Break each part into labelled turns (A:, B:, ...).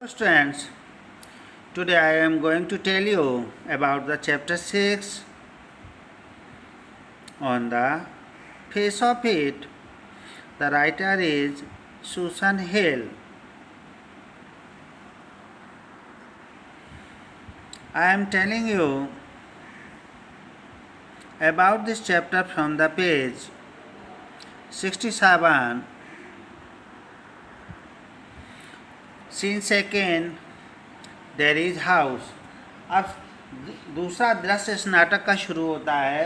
A: Students, today I am going to tell you about the chapter 6 on the face of it. The writer is Susan Hill. I am telling you about this chapter from the page 67. Scene second, there is house. अब दूसरा दृश्य इस नाटक का शुरू होता है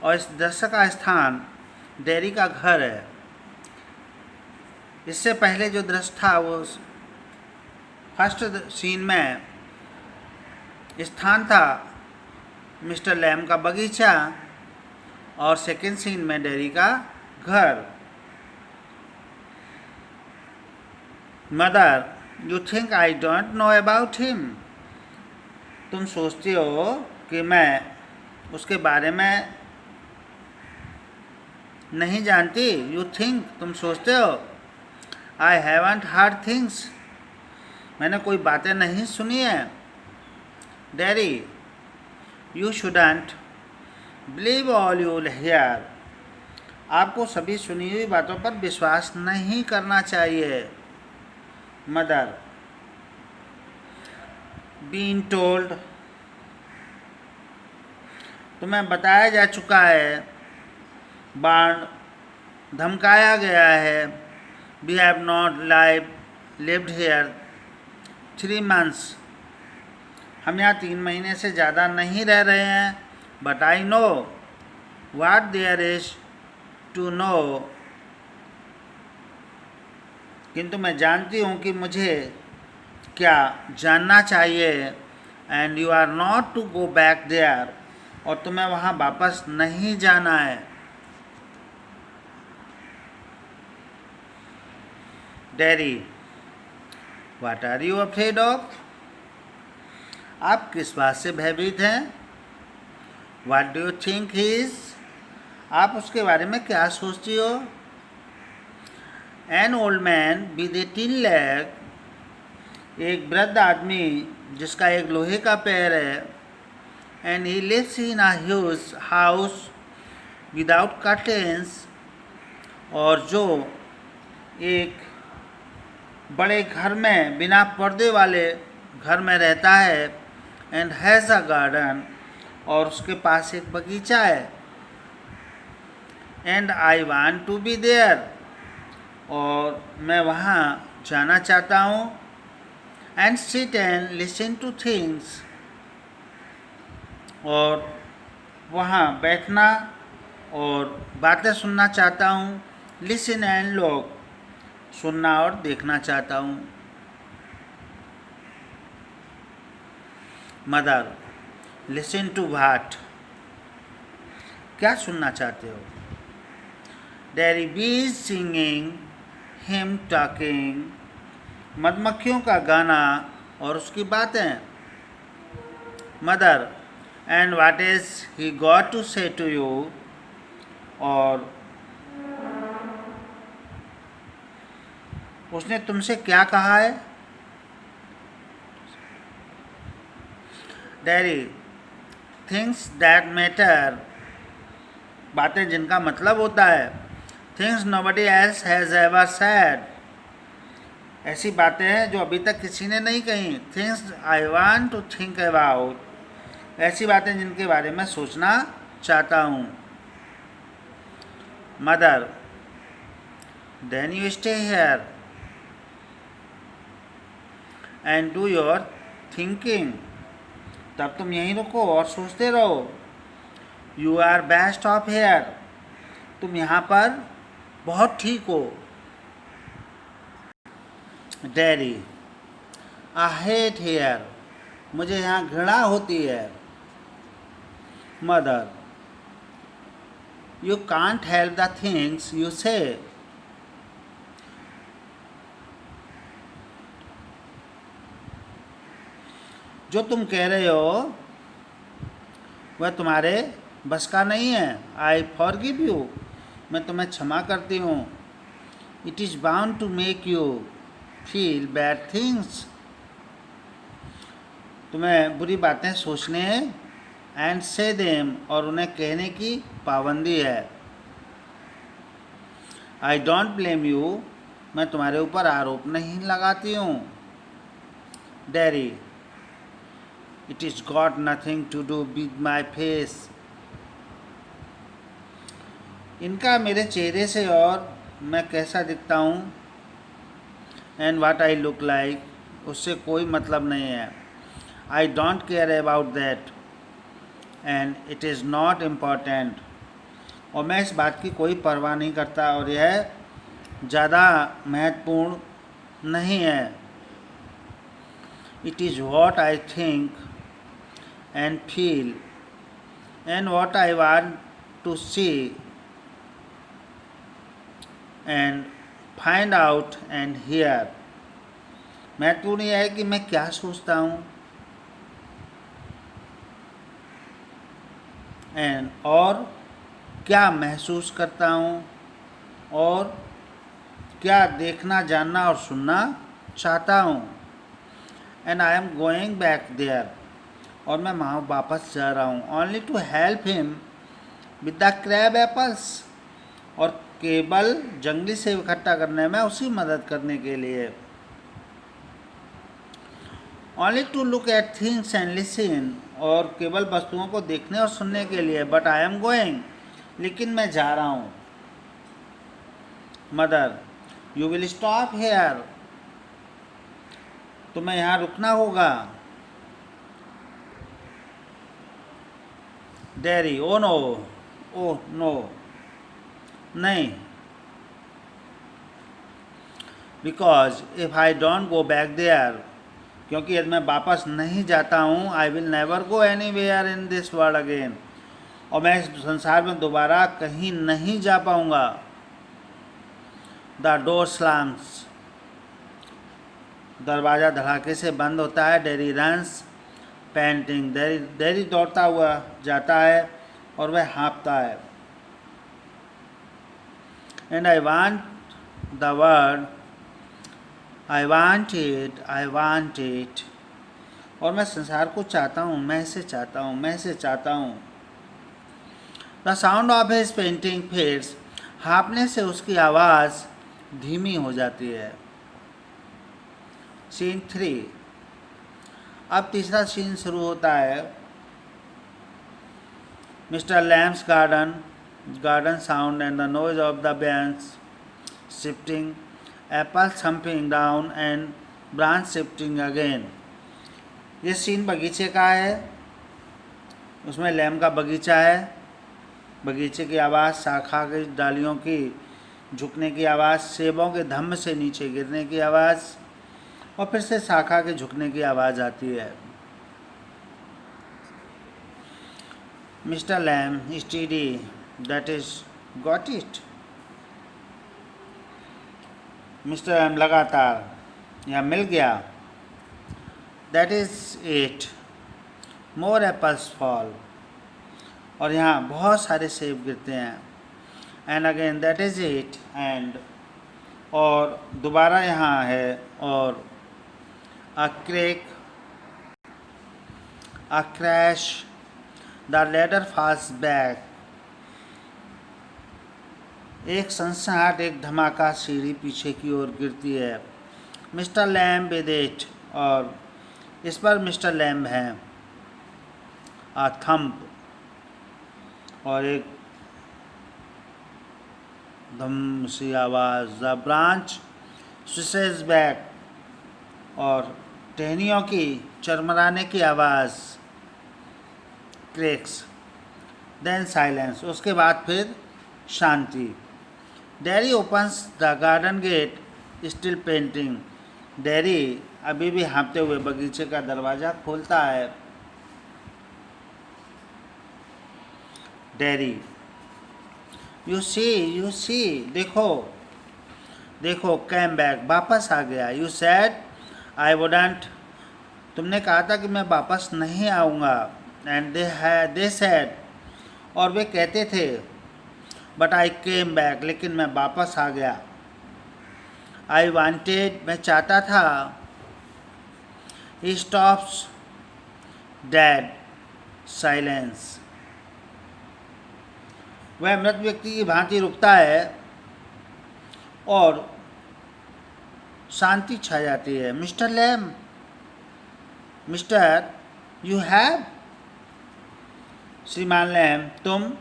A: और इस दृश्य का स्थान डेरी का घर है। इससे पहले जो दृश्य था वो फर्स्ट सीन में स्थान था मिस्टर लैम का बगीचा और सेकंड सीन में डेरी का घर। Mother, you think I don't know about him. तुम सोचती हो कि मैं उसके बारे में नहीं जानती। यू थिंक, तुम सोचते हो। आई हैवंट हर्ड थिंग्स, मैंने कोई बातें नहीं सुनी है। Daddy, you shouldn't believe all you here. आपको सभी सुनी हुई बातों पर विश्वास नहीं करना चाहिए। मदर, बीइंग टोल्ड, तुम्हें बताया जा चुका है। बार्न, धमकाया गया है। We have not lived here 3 months, हम यहाँ 3 महीने से ज़्यादा नहीं रह रहे हैं। But I know what there is to know, किंतु मैं जानती हूँ कि मुझे क्या जानना चाहिए। And you are not to go back there, और तुम्हें वहाँ वापस नहीं जाना है। Daddy, what are you afraid of? आप किस बात से भयभीत हैं? What do you think he is? आप उसके बारे में क्या सोचती हो? An old man with a tin leg, एक वृद्ध आदमी जिसका एक लोहे का पैर है। And he lives in a huge house without curtains, और जो एक बड़े घर में बिना पर्दे वाले घर में रहता है। एंड हैज़ अ गार्डन, और उसके पास एक बगीचा है। And I want to be there, और मैं वहाँ जाना चाहता हूँ। And sit and listen to things, और वहाँ बैठना और बातें सुनना चाहता हूँ। लिसन एंड लुक, सुनना और देखना चाहता हूँ। Mother, listen to what? क्या सुनना चाहते हो? डैडी, बीज सिंगिंग, हिम टॉकिंग, मधुमक्खियों का गाना और उसकी बातें। Mother, and what is he got to say to you? और उसने तुमसे क्या कहा है? डैडी, थिंग्स दैट मैटर, बातें जिनका मतलब होता है। Things nobody else has ever said, ऐसी बातें हैं जो अभी तक किसी ने नहीं कही। Things I want to think about, ऐसी बातें जिनके बारे में सोचना चाहता हूँ। Mother, then you stay here and do your thinking, तब तुम यहीं रुको और सोचते रहो। You are best of here, तुम यहाँ पर बहुत ठीक हो। डैडी, आई हेट हियर, मुझे यहाँ घृणा होती है। Mother, you can't help the things you से, जो तुम कह रहे हो वह तुम्हारे बस का नहीं है। आई फॉरगिव यू, मैं तुम्हें क्षमा करती हूँ। It is bound to make you feel bad things, तुम्हें बुरी बातें सोचने एंड से देम, और उन्हें कहने की पाबंदी है। आई डोंट ब्लेम यू, मैं तुम्हारे ऊपर आरोप नहीं लगाती हूँ। Daddy, it is got nothing to do with my face. इनका मेरे चेहरे से और मैं कैसा दिखता हूँ and what I look like, उससे कोई मतलब नहीं है। I don't care about that and it is not important, और मैं इस बात की कोई परवाह नहीं करता और यह ज़्यादा महत्वपूर्ण नहीं है। It is what I think and feel and what I want to see and find out and hear. महत्वपूर्ण यह है कि मैं क्या सोचता हूँ एंड और क्या महसूस करता हूँ और क्या देखना, जानना और सुनना चाहता हूँ। And I am going back there, और मैं वहाँ वापस जा रहा हूँ। Only to help him with the crab apples, और केवल जंगली सेब इकट्ठा करने में उसकी मदद करने के लिए। Only to look at things and listen, और केवल वस्तुओं को देखने और सुनने के लिए। बट आई एम गोइंग, लेकिन मैं जा रहा हूँ। Mother, you will stop here, तुम्हें यहाँ रुकना होगा। Daddy, oh no, oh no, नहीं, because if I don't go back there, क्योंकि यदि मैं वापस नहीं जाता हूँ, I will never go anywhere in this world again, और मैं इस संसार में दोबारा कहीं नहीं जा पाऊँगा। द डोर स्लैम्स, दरवाज़ा धड़ाके से बंद होता है। डैडी रन्स पेंटिंग, डैडी दौड़ता हुआ जाता है और वह हाँफता है। And I want the word, I want it, और मैं संसार को चाहता हूँ, मैं इसे चाहता हूँ, मैं इसे चाहता हूँ। The sound of his panting fades, हाँफने से उसकी आवाज़ धीमी हो जाती है। सीन 3, अब तीसरा सीन शुरू होता है। Mister Lamb's garden sound and the noise of the bench shifting, apples humping down and branch shifting again. ये सीन बगीचे का है, उसमें लैम का बगीचा है। बगीचे की आवाज़, शाखा की डालियों की झुकने की आवाज़, सेबों के धम्म से नीचे गिरने की आवाज़, और फिर से शाखा के झुकने की आवाज़ आती है। Mister Lamb steady, that is got it. Mister Lamb लगातार, यहाँ मिल गया। That is it, more apples fall, और यहाँ बहुत सारे सेब गिरते हैं। And again that is it, and, और दोबारा यहाँ है। और a crash, the ladder falls back, एक सनसनाहट, एक धमाका, सीढ़ी पीछे की ओर गिरती है। मिस्टर लैम्ब विद इट, और इस पर मिस्टर लैम्ब हैं। a thump, और एक धम सी आवाज़। द ब्रांच स्विशेज बैक, और टहनियों की चरमराने की आवाज़। क्रेक्स, देन साइलेंस, उसके बाद फिर शांति। Daddy opens the garden gate still panting, daddy अभी भी हाँफते हुए बगीचे का दरवाज़ा खोलता है। डैडी, यू सी, देखो, कैम बैक, वापस आ गया। यू सैड आई वुडंट, तुमने कहा था कि मैं वापस नहीं आऊँगा। एंड दे सैड, और वे कहते थे। बट आई केम बैक, लेकिन मैं वापस आ गया। आई वांटेड, मैं चाहता था। ही स्टॉप्स dead silence. वह मृत व्यक्ति की भांति रुकता है और शांति छा जाती है. Mister Lamb, mister, you have. श्रीमान लैम, तुम.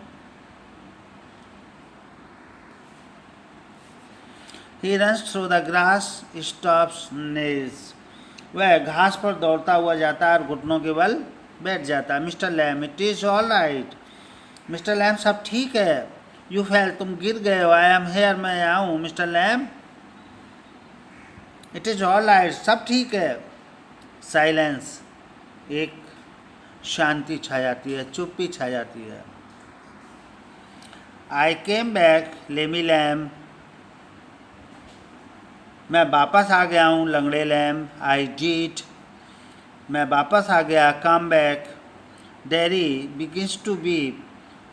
A: He runs through the grass, stops, kneels. वह घास पर दौड़ता हुआ जाता है और घुटनों के बल बैठ जाता है. Mister Lamb, it is all right. Mister Lamb, सब ठीक है. यू फेल, तुम गिर गए हो. आई एम हेयर, मैं यहाँ हूँ. Mister Lamb, it is all right, सब ठीक है. साइलेंस, एक शांति छा जाती है, चुप्पी छा जाती है. आई केम बैक, लेमी लैम. मैं वापस आ गया हूँ, लंगड़े लैम. आई डिड, मैं वापस आ गया. Come back. Derry begins to weep,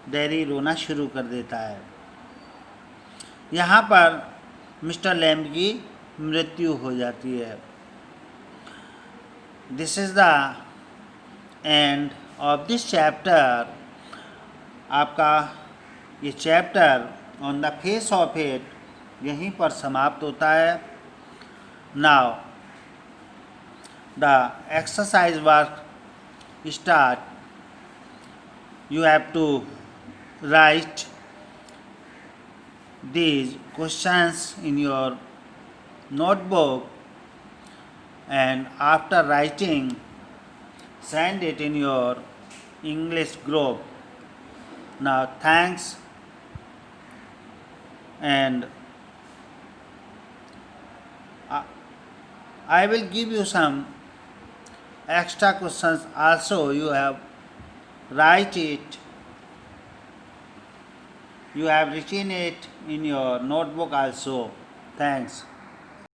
A: Derry रोना शुरू कर देता है. यहाँ पर मिस्टर लैम की मृत्यु हो जाती है. This is the end of this chapter. आपका ये chapter on the face of it यहीं पर समाप्त होता है. Now the exercise work start. You have to write these questions in your notebook, and after writing send it in your English group. Now thanks, and I will give you some extra questions also. You have write it. You have written it in your notebook also. Thanks.